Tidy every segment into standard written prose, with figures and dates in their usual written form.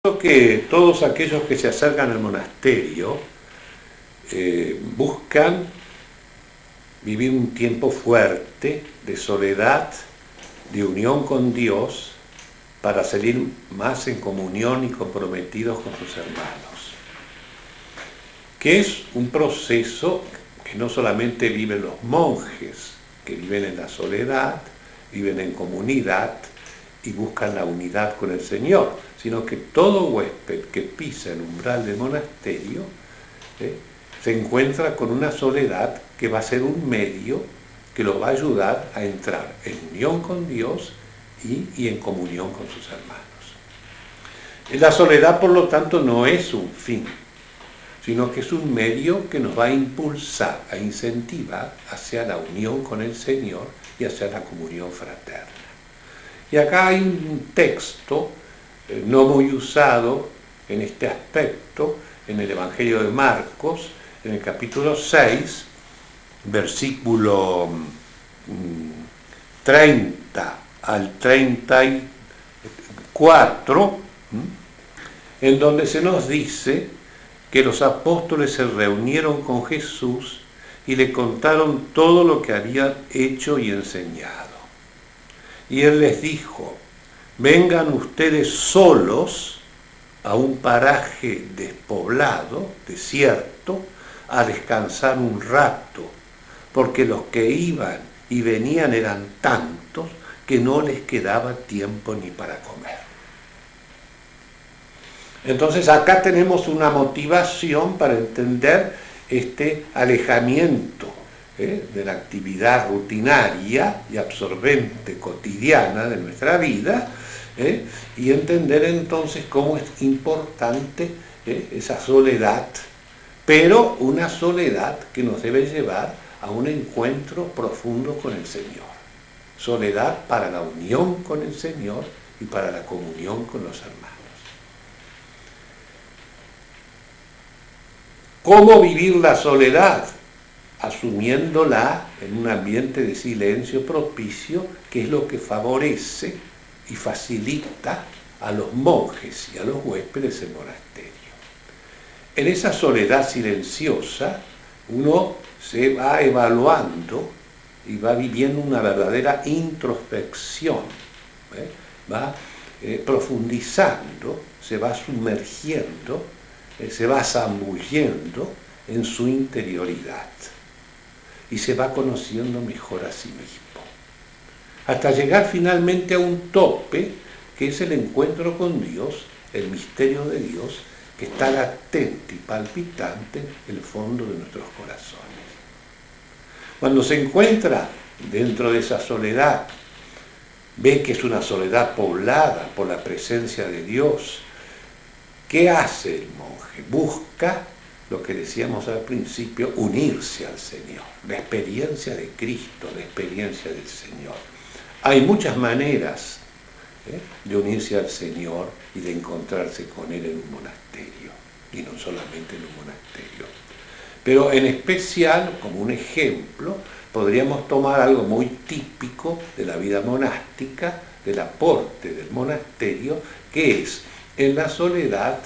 Creo que todos aquellos que se acercan al monasterio buscan vivir un tiempo fuerte de soledad, de unión con Dios, para salir más en comunión y comprometidos con sus hermanos. Que es un proceso que no solamente viven los monjes, que viven en la soledad, viven en comunidad y buscan la unidad con el Señor, sino que todo huésped que pisa el umbral del monasterio se encuentra con una soledad que va a ser un medio que lo va a ayudar a entrar en unión con Dios y en comunión con sus hermanos. La soledad, por lo tanto, no es un fin, sino que es un medio que nos va a impulsar, a incentivar hacia la unión con el Señor y hacia la comunión fraterna. Y acá hay un texto no muy usado en este aspecto, en el Evangelio de Marcos, en el capítulo 6, versículo 30 al 34, en donde se nos dice que los apóstoles se reunieron con Jesús y le contaron todo lo que habían hecho y enseñado. Y él les dijo: vengan ustedes solos a un paraje despoblado, desierto, a descansar un rato, porque los que iban y venían eran tantos que no les quedaba tiempo ni para comer. Entonces acá tenemos una motivación para entender este alejamiento de la actividad rutinaria y absorbente cotidiana de nuestra vida, y entender entonces cómo es importante esa soledad, pero una soledad que nos debe llevar a un encuentro profundo con el Señor. Soledad para la unión con el Señor y para la comunión con los hermanos. ¿Cómo vivir la soledad? Asumiéndola en un ambiente de silencio propicio, que es lo que favorece y facilita a los monjes y a los huéspedes el monasterio. En esa soledad silenciosa, uno se va evaluando y va viviendo una verdadera introspección, va profundizando, se va sumergiendo, se va zambullendo en su interioridad y se va conociendo mejor a sí mismo, hasta llegar finalmente a un tope, que es el encuentro con Dios, el misterio de Dios, que está latente y palpitante en el fondo de nuestros corazones. Cuando se encuentra dentro de esa soledad, ve que es una soledad poblada por la presencia de Dios. ¿Qué hace el monje? Busca lo que decíamos al principio, unirse al Señor, la experiencia de Cristo, la experiencia del Señor. Hay muchas maneras de unirse al Señor y de encontrarse con Él en un monasterio, y no solamente en un monasterio. Pero en especial, como un ejemplo, podríamos tomar algo muy típico de la vida monástica, del aporte del monasterio, que es, en la soledad,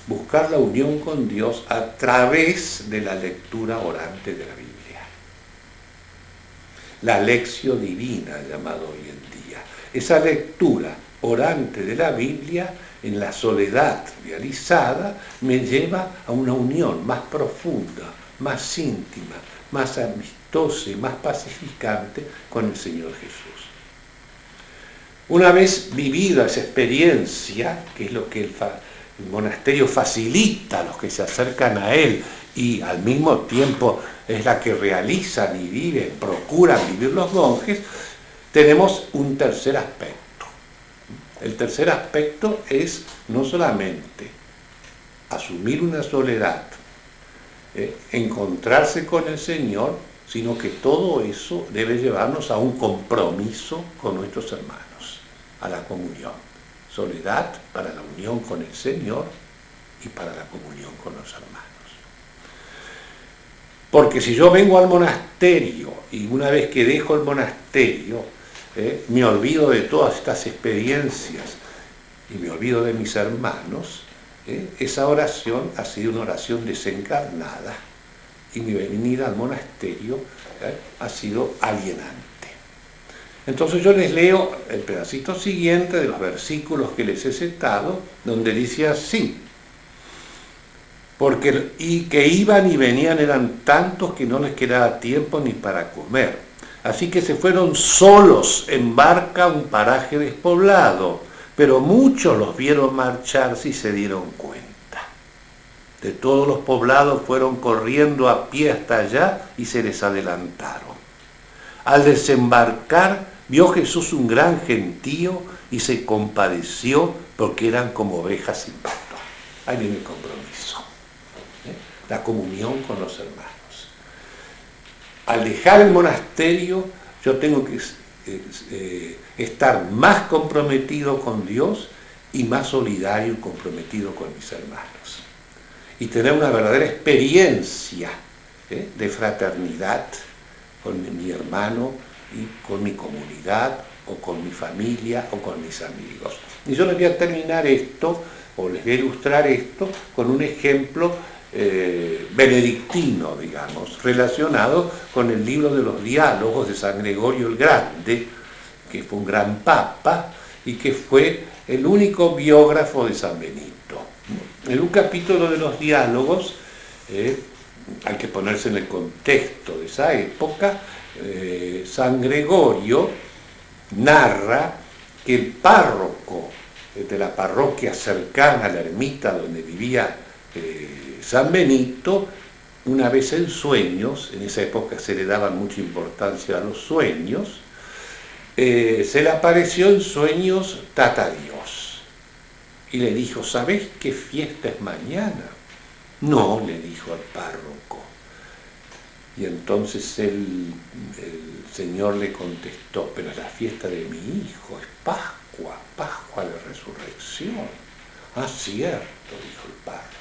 buscar la unión con Dios a través de la lectura orante de la Biblia. La lectio divina, llamado hoy en día. Esa lectura orante de la Biblia, en la soledad realizada, me lleva a una unión más profunda, más íntima, más amistosa y más pacificante con el Señor Jesús. Una vez vivida esa experiencia, que es lo que el monasterio facilita a los que se acercan a él, y al mismo tiempo es la que realizan y viven, procuran vivir los monjes, tenemos un tercer aspecto. El tercer aspecto es no solamente asumir una soledad, encontrarse con el Señor, sino que todo eso debe llevarnos a un compromiso con nuestros hermanos, a la comunión. Soledad para la unión con el Señor y para la comunión con los hermanos. Porque si yo vengo al monasterio y una vez que dejo el monasterio, me olvido de todas estas experiencias y me olvido de mis hermanos, esa oración ha sido una oración desencarnada y mi venida al monasterio ha sido alienante. Entonces yo les leo el pedacito siguiente de los versículos que les he citado, donde dice así: y que iban y venían eran tantos que no les quedaba tiempo ni para comer. Así que se fueron solos en barca a un paraje despoblado, pero muchos los vieron marcharse y se dieron cuenta. De todos los poblados fueron corriendo a pie hasta allá y se les adelantaron. Al desembarcar, vio Jesús un gran gentío y se compadeció porque eran como ovejas sin pastor. Ahí viene el compromiso, la comunión con los hermanos. Al dejar el monasterio, yo tengo que estar más comprometido con Dios y más solidario y comprometido con mis hermanos. Y tener una verdadera experiencia de fraternidad con mi hermano y con mi comunidad o con mi familia o con mis amigos. Y yo les voy a terminar esto, o les voy a ilustrar esto, con un ejemplo benedictino, digamos, relacionado con el libro de los diálogos de San Gregorio el Grande, que fue un gran papa y que fue el único biógrafo de San Benito. En un capítulo de los diálogos, hay que ponerse en el contexto de esa época, San Gregorio narra que el párroco de la parroquia cercana a la ermita donde vivía San Benito, una vez en sueños, en esa época se le daba mucha importancia a los sueños, se le apareció en sueños Tata Dios y le dijo: ¿sabés qué fiesta es mañana? No, le dijo al párroco. Y entonces el Señor le contestó: pero la fiesta de mi hijo es Pascua, Pascua de Resurrección. Ah, cierto, dijo el párroco.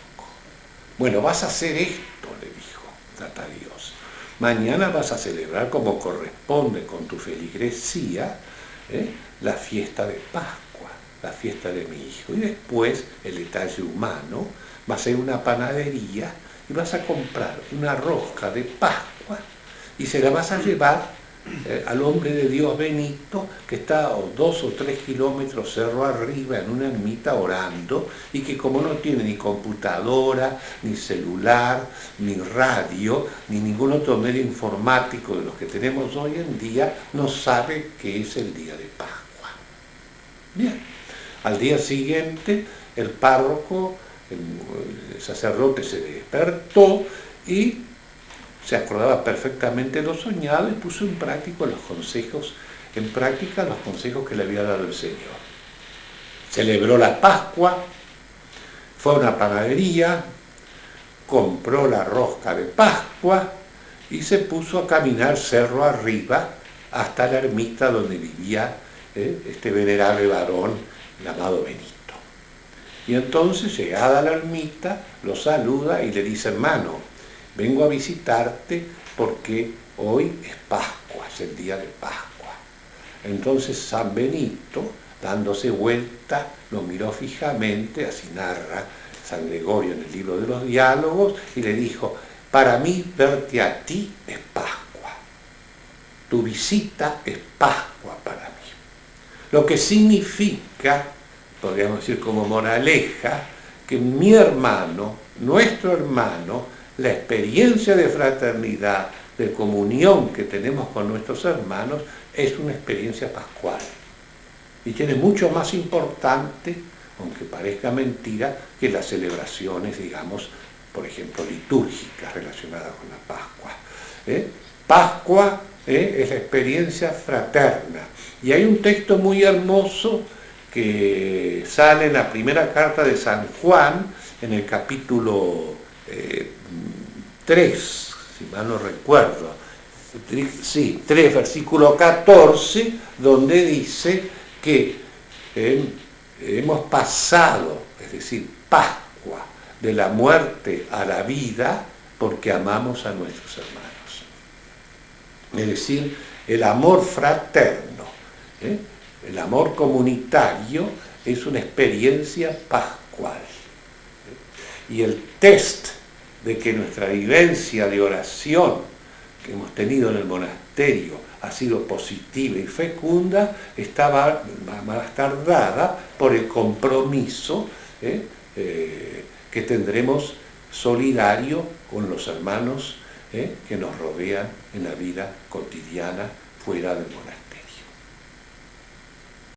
Bueno, vas a hacer esto, le dijo Tata Dios. Mañana vas a celebrar como corresponde con tu feligresía la fiesta de Pascua, la fiesta de mi hijo. Y después, el detalle humano, vas a ir a una panadería y vas a comprar una rosca de Pascua y se la vas a llevar al hombre de Dios Benito, que está a 2 o 3 kilómetros cerro arriba en una ermita orando, y que como no tiene ni computadora, ni celular, ni radio, ni ningún otro medio informático de los que tenemos hoy en día, no sabe que es el día de Pascua. Bien, al día siguiente el párroco, el sacerdote, se despertó y se acordaba perfectamente lo soñado y puso en práctica los consejos que le había dado el Señor. Celebró la Pascua, fue a una panadería, compró la rosca de Pascua y se puso a caminar cerro arriba hasta la ermita donde vivía este venerable varón llamado Benito. Y entonces, llegada a la ermita, lo saluda y le dice: hermano, vengo a visitarte porque hoy es Pascua, es el día de Pascua. Entonces San Benito, dándose vuelta, lo miró fijamente, así narra San Gregorio en el libro de los diálogos, y le dijo: para mí verte a ti es Pascua, tu visita es Pascua para mí. Lo que significa, podríamos decir como moraleja, que mi hermano, nuestro hermano, la experiencia de fraternidad, de comunión que tenemos con nuestros hermanos, es una experiencia pascual. Y tiene mucho más importante, aunque parezca mentira, que las celebraciones, digamos, por ejemplo, litúrgicas relacionadas con la Pascua. Pascua es la experiencia fraterna. Y hay un texto muy hermoso que sale en la primera carta de San Juan, en el capítulo 3, si mal no recuerdo, 3, versículo 14, donde dice que hemos pasado, es decir, Pascua, de la muerte a la vida, porque amamos a nuestros hermanos. Es decir, el amor fraterno, el amor comunitario es una experiencia pascual. Y el test de que nuestra vivencia de oración que hemos tenido en el monasterio ha sido positiva y fecunda, va a estar dada por el compromiso que tendremos solidario con los hermanos que nos rodean en la vida cotidiana fuera del monasterio.